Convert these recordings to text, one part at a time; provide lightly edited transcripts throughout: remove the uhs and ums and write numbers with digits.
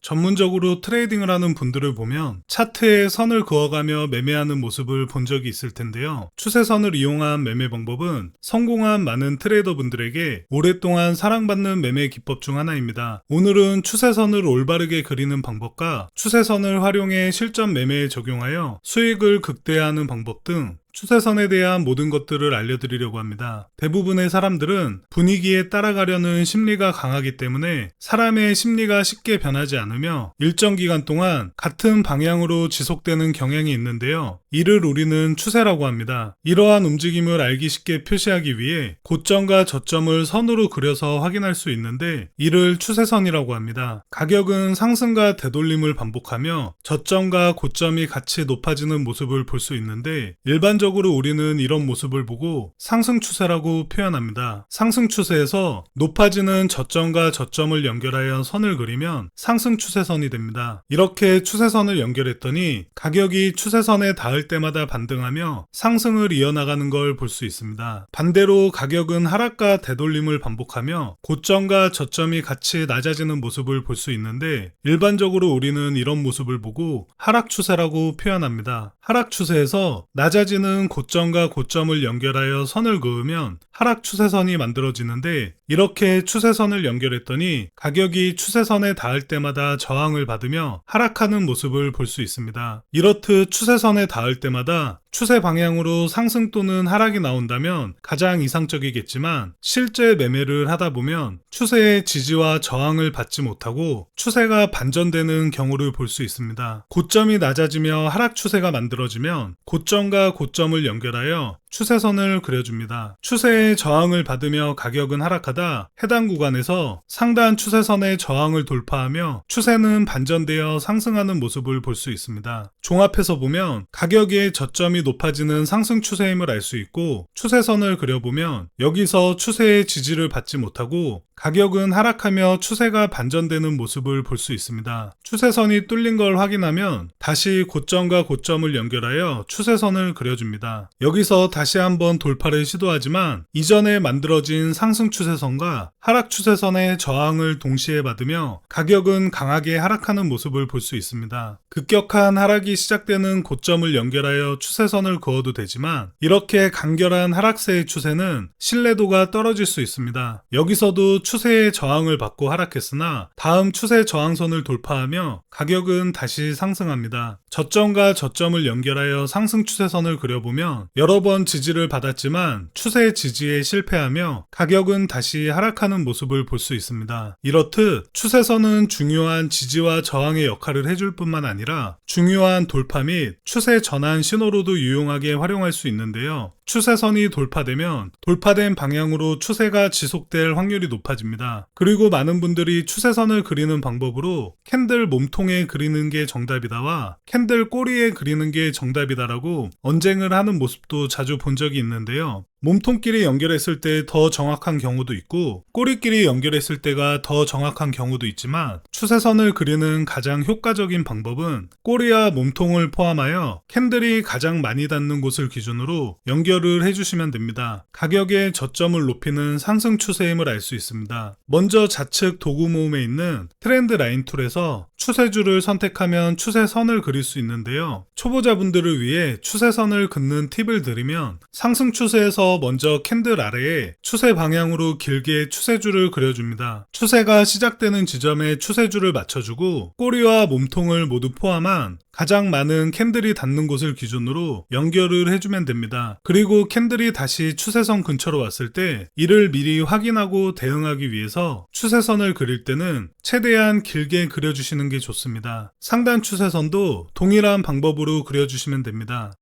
전문적으로 트레이딩을 하는 분들을 보면 차트에 선을 그어가며 매매하는 모습을 본 적이 있을 텐데요. 추세선을 이용한 매매 방법은 성공한 많은 트레이더분들에게 오랫동안 사랑받는 매매 기법 중 하나입니다. 오늘은 추세선을 올바르게 그리는 방법과 추세선을 활용해 실전 매매에 적용하여 수익을 극대화하는 방법 등 추세선에 대한 모든 것들을 알려드리려고 합니다. 대부분의 사람들은 분위기에 따라가려는 심리가 강하기 때문에 사람의 심리가 쉽게 변하지 않으며 일정 기간 동안 같은 방향으로 지속되는 경향이 있는데요. 이를 우리는 추세라고 합니다. 이러한 움직임을 알기 쉽게 표시하기 위해 고점과 저점을 선으로 그려서 확인할 수 있는데 이를 추세선이라고 합니다. 가격은 상승과 되돌림을 반복하며 저점과 고점이 같이 높아지는 모습을 볼 수 있는데 일반적으로 우리는 이런 모습을 보고 상승 추세라고 표현합니다. 상승 추세에서 높아지는 저점과 저점을 연결하여 선을 그리면 상승 추세선이 됩니다. 이렇게 추세선을 연결했더니 가격이 추세선에 닿을 때마다 반등하며 상승을 이어나가는 걸 볼 수 있습니다. 반대로 가격은 하락과 되돌림을 반복하며 고점과 저점이 같이 낮아지는 모습을 볼 수 있는데 일반적으로 우리는 이런 모습을 보고 하락 추세라고 표현합니다. 하락 추세에서 낮아지는 고점과 고점을 연결하여 선을 그으면 하락 추세선이 만들어지는데 이렇게 추세선을 연결했더니 가격이 추세선에 닿을 때마다 저항을 받으며 하락하는 모습을 볼 수 있습니다. 이렇듯 추세선에 닿을 때마다 추세 방향으로 상승 또는 하락이 나온다면 가장 이상적이겠지만 실제 매매를 하다 보면 추세의 지지와 저항을 받지 못하고 추세가 반전되는 경우를 볼 수 있습니다. 고점이 낮아지며 하락 추세가 만들어지면 고점과 고점을 연결하여 추세선을 그려줍니다. 추세의 저항을 받으며 가격은 하락하다 해당 구간에서 상단 추세선의 저항을 돌파하며 추세는 반전되어 상승하는 모습을 볼 수 있습니다. 종합해서 보면 가격의 저점이 높아지는 상승 추세임을 알 수 있고 추세선을 그려보면 여기서 추세의 지지를 받지 못하고 가격은 하락하며 추세가 반전되는 모습을 볼 수 있습니다. 추세선이 뚫린 걸 확인하면 다시 고점과 고점을 연결하여 추세선을 그려줍니다. 여기서 다시 한번 돌파를 시도하지만 이전에 만들어진 상승 추세선과 하락 추세선의 저항을 동시에 받으며 가격은 강하게 하락하는 모습을 볼 수 있습니다. 급격한 하락이 시작되는 고점을 연결하여 추세선을 그어도 되지만 이렇게 간결한 하락세의 추세는 신뢰도가 떨어질 수 있습니다. 여기서도 추세의 저항을 받고 하락했으나 다음 추세 저항선을 돌파하며 가격은 다시 상승합니다. 저점과 저점을 연결하여 상승 추세선을 그려보면 여러 번 지지를 받았지만 추세 지지에 실패하며 가격은 다시 하락하는 모습을 볼 수 있습니다. 이렇듯 추세선은 중요한 지지와 저항의 역할을 해줄 뿐만 아니라 중요한 돌파 및 추세 전환 신호로도 유용하게 활용할 수 있는데요. 추세선이 돌파되면 돌파된 방향으로 추세가 지속될 확률이 높아집니다. 그리고 많은 분들이 추세선을 그리는 방법으로 캔들 몸통에 그리는 게 정답이다와 캔들 꼬리에 그리는 게 정답이다라고 언쟁을 하는 모습도 자주 본 적이 있는데요. 몸통끼리 연결했을 때 더 정확한 경우도 있고 꼬리끼리 연결했을 때가 더 정확한 경우도 있지만 추세선을 그리는 가장 효과적인 방법은 꼬리와 몸통을 포함하여 캔들이 가장 많이 닿는 곳을 기준으로 연결을 해주시면 됩니다. 가격의 저점을 높이는 상승 추세임을 알 수 있습니다. 먼저 좌측 도구 모음에 있는 트렌드 라인 툴에서 추세줄을 선택하면 추세선을 그릴 수 있는데요. 초보자분들을 위해 추세선을 긋는 팁을 드리면 상승 추세에서 먼저 캔들 아래에 추세 방향으로 길게 추세줄을 그려줍니다. 추세가 시작되는 지점에 추세줄을 맞춰주고 꼬리와 몸통을 모두 포함한 가장 많은 캔들이 닿는 곳을 기준으로 연결을 해주면 됩니다. 그리고 캔들이 다시 추세선 근처로 왔을 때 이를 미리 확인하고 대응하기 위해서 추세선을 그릴 때는 최대한 길게 그려주시는 게 좋습니다. 상단 추세선도 동일한 방법으로 그려주시면 됩니다.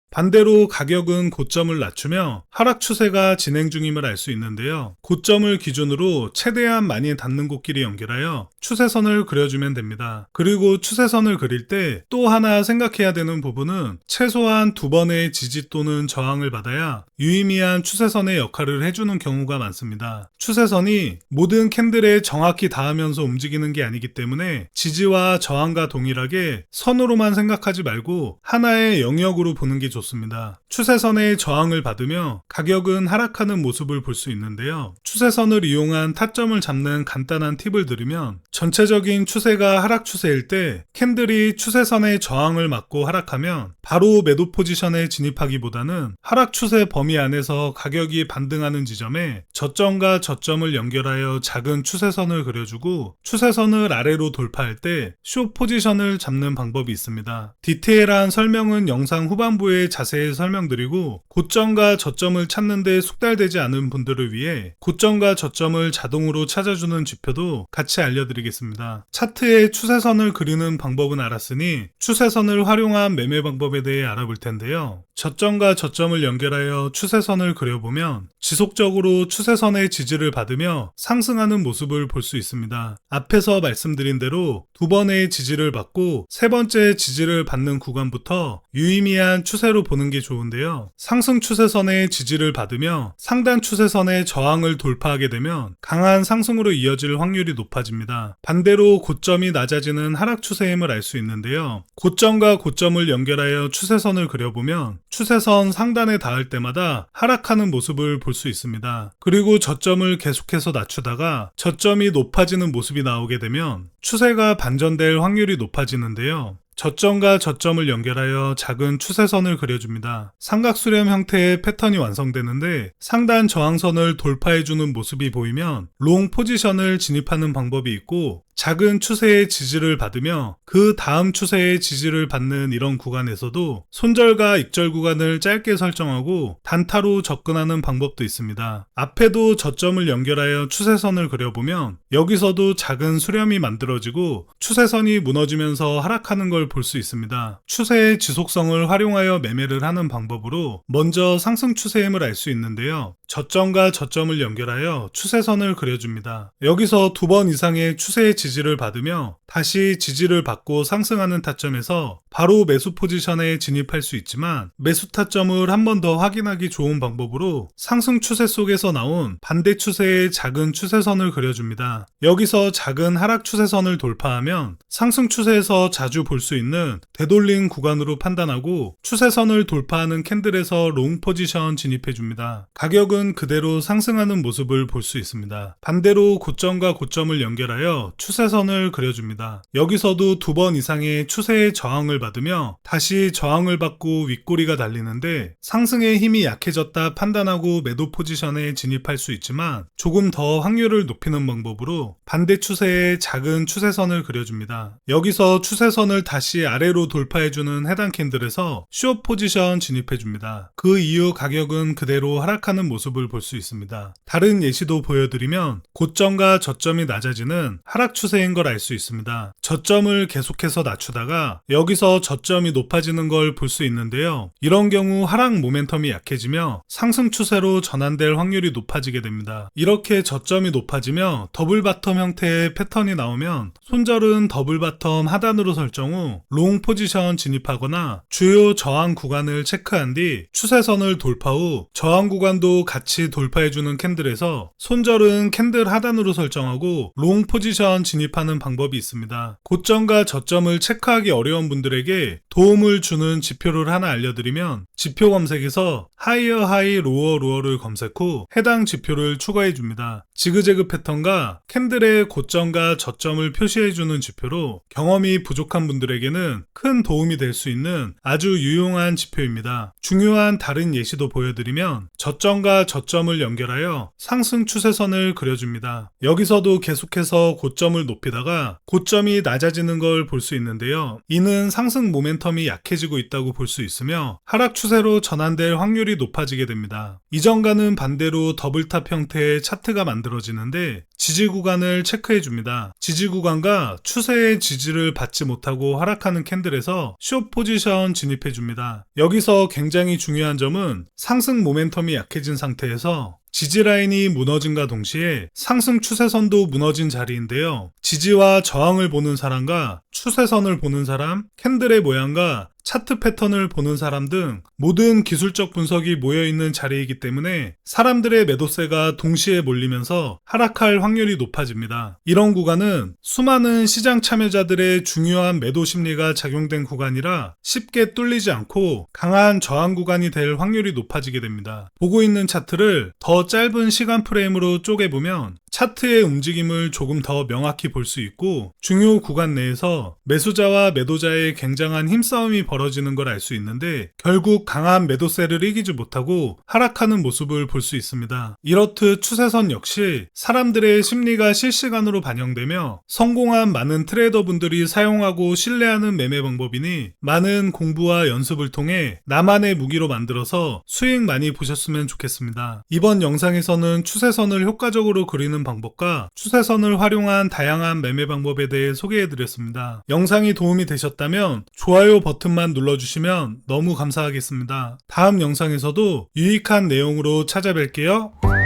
반대로 가격은 고점을 낮추며 하락 추세가 진행 중임을 알 수 있는데요. 고점을 기준으로 최대한 많이 닿는 곳끼리 연결하여 추세선을 그려주면 됩니다. 그리고 추세선을 그릴 때 또 하나 생각해야 되는 부분은 최소한 2번의 지지 또는 저항을 받아야 유의미한 추세선의 역할을 해주는 경우가 많습니다. 추세선이 모든 캔들에 정확히 닿으면서 움직이는 게 아니기 때문에 지지와 저항과 동일하게 선으로만 생각하지 말고 하나의 영역으로 보는 게 좋습니다. 좋습니다. 추세선의 저항을 받으며 가격은 하락하는 모습을 볼 수 있는데요. 추세선을 이용한 타점을 잡는 간단한 팁을 드리면, 전체적인 추세가 하락 추세일 때 캔들이 추세선의 저항을 맞고 하락하면 바로 매도 포지션에 진입하기보다는 하락 추세 범위 안에서 가격이 반등하는 지점에 저점과 저점을 연결하여 작은 추세선을 그려주고, 추세선을 아래로 돌파할 때 숏 포지션을 잡는 방법이 있습니다. 디테일한 설명은 영상 후반부에 자세히 설명드리고, 고점과 저점을 찾는 데 숙달되지 않은 분들을 위해 고점과 저점을 자동으로 찾아주는 지표도 같이 알려드리겠습니다. 차트에 추세선을 그리는 방법은 알았으니 추세선을 활용한 매매 방법에 대해 알아볼 텐데요. 저점과 저점을 연결하여 추세선을 그려보면 지속적으로 추세선의 지지를 받으며 상승하는 모습을 볼 수 있습니다. 앞에서 말씀드린 대로 두 번의 지지를 받고 세 번째 지지를 받는 구간부터 유의미한 추세로 보는 게 좋은데요. 상승 추세선의 지지를 받으며 상단 추세선의 저항을 돌파하게 되면 강한 상승으로 이어질 확률이 높아집니다. 반대로 고점이 낮아지는 하락 추세임을 알 수 있는데요. 고점과 고점을 연결하여 추세선을 그려보면 추세선 상단에 닿을 때마다 하락하는 모습을 볼 수 있습니다. 그리고 저점을 계속해서 낮추다가 저점이 높아지는 모습이 나오게 되면 추세가 반전될 확률이 높아지는데요. 저점과 저점을 연결하여 작은 추세선을 그려줍니다. 삼각수렴 형태의 패턴이 완성되는데 상단 저항선을 돌파해주는 모습이 보이면 롱 포지션을 진입하는 방법이 있고, 작은 추세의 지지를 받으며 그 다음 추세의 지지를 받는 이런 구간에서도 손절과 익절 구간을 짧게 설정하고 단타로 접근하는 방법도 있습니다. 앞에도 저점을 연결하여 추세선을 그려보면 여기서도 작은 수렴이 만들어지고 추세선이 무너지면서 하락하는 걸 볼 수 있습니다. 추세의 지속성을 활용하여 매매를 하는 방법으로 먼저 상승 추세임을 알 수 있는데요. 저점과 저점을 연결하여 추세선을 그려줍니다. 여기서 두 번 이상의 추세의 지지를 받으며 다시 지지를 받고 상승하는 타점에서 바로 매수 포지션에 진입할 수 있지만, 매수 타점을 한 번 더 확인하기 좋은 방법으로 상승 추세 속에서 나온 반대 추세의 작은 추세선을 그려줍니다. 여기서 작은 하락 추세선을 돌파하면 상승 추세에서 자주 볼 수 있는 되돌림 구간으로 판단하고 추세선을 돌파하는 캔들에서 롱 포지션 진입해줍니다. 가격은 그대로 상승하는 모습을 볼 수 있습니다. 반대로 고점과 고점을 연결하여 추세선을 그려줍니다. 여기서도 두 번 이상의 추세의 저항을 받으며 다시 저항을 받고 윗꼬리가 달리는데 상승의 힘이 약해졌다 판단하고 매도 포지션에 진입할 수 있지만, 조금 더 확률을 높이는 방법으로 반대 추세의 작은 추세선을 그려줍니다. 여기서 추세선을 다시 아래로 돌파해주는 해당 캔들에서 숏 포지션 진입해줍니다. 그 이후 가격은 그대로 하락하는 모습을 볼 수 있습니다. 다른 예시도 보여드리면 고점과 저점이 낮아지는 하락 추세인 걸 알 수 있습니다. 저점을 계속해서 낮추다가 여기서 저점이 높아지는 걸 볼 수 있는데요. 이런 경우 하락 모멘텀이 약해지며 상승 추세로 전환될 확률이 높아지게 됩니다. 이렇게 저점이 높아지며 더블 바텀 형태의 패턴이 나오면 손절은 더블 바텀 하단으로 설정 후 롱 포지션 진입하거나 주요 저항 구간을 체크한 뒤 추세선을 돌파 후 저항 구간도 같이 돌파해주는 캔들에서 손절은 캔들 하단으로 설정하고 롱 포지션 진입하는 방법이 있습니다. 고점과 저점을 체크하기 어려운 분들에게 도움을 주는 지표를 하나 알려드리면, 지표 검색에서 하이어 하이 로어 로어를 검색 후 해당 지표를 추가해 줍니다. 지그재그 패턴과 캔들의 고점과 저점을 표시해주는 지표로 경험이 부족한 분들에게는 큰 도움이 될 수 있는 아주 유용한 지표입니다. 중요한 다른 예시도 보여드리면 저점과 저점을 연결하여 상승 추세선을 그려줍니다. 여기서도 계속해서 고점을 높이다가 고점이 낮아지는 걸 볼 수 있는데요. 이는 상승 모멘텀이 약해지고 있다고 볼 수 있으며 하락 추세로 전환될 확률이 높아지게 됩니다. 이전과는 반대로 더블탑 형태의 차트가 만들어지는데 지지 구간을 체크해 줍니다. 지지 구간과 추세의 지지를 받지 못하고 하락하는 캔들에서 숏 포지션 진입해 줍니다. 여기서 굉장히 중요한 점은 상승 모멘텀이 약해진 상태에서 지지 라인이 무너짐과 동시에 상승 추세선도 무너진 자리인데요. 지지와 저항을 보는 사람과 추세선을 보는 사람, 캔들의 모양과 차트 패턴을 보는 사람 등 모든 기술적 분석이 모여있는 자리이기 때문에 사람들의 매도세가 동시에 몰리면서 하락할 확률이 높아집니다. 이런 구간은 수많은 시장 참여자들의 중요한 매도 심리가 작용된 구간이라 쉽게 뚫리지 않고 강한 저항 구간이 될 확률이 높아지게 됩니다. 보고 있는 차트를 더 짧은 시간 프레임으로 쪼개보면 차트의 움직임을 조금 더 명확히 볼 수 있고 중요 구간 내에서 매수자와 매도자의 굉장한 힘싸움이 벌어지는 걸 알 수 있는데 결국 강한 매도세를 이기지 못하고 하락하는 모습을 볼 수 있습니다. 이렇듯 추세선 역시 사람들의 심리가 실시간으로 반영되며 성공한 많은 트레이더분들이 사용하고 신뢰하는 매매 방법이니 많은 공부와 연습을 통해 나만의 무기로 만들어서 수익 많이 보셨으면 좋겠습니다. 이번 영상에서는 추세선을 효과적으로 그리는 방법과 추세선을 활용한 다양한 매매 방법에 대해 소개해드렸습니다. 영상이 도움이 되셨다면 좋아요 버튼만 눌러주시면 너무 감사하겠습니다. 다음 영상에서도 유익한 내용으로 찾아뵐게요.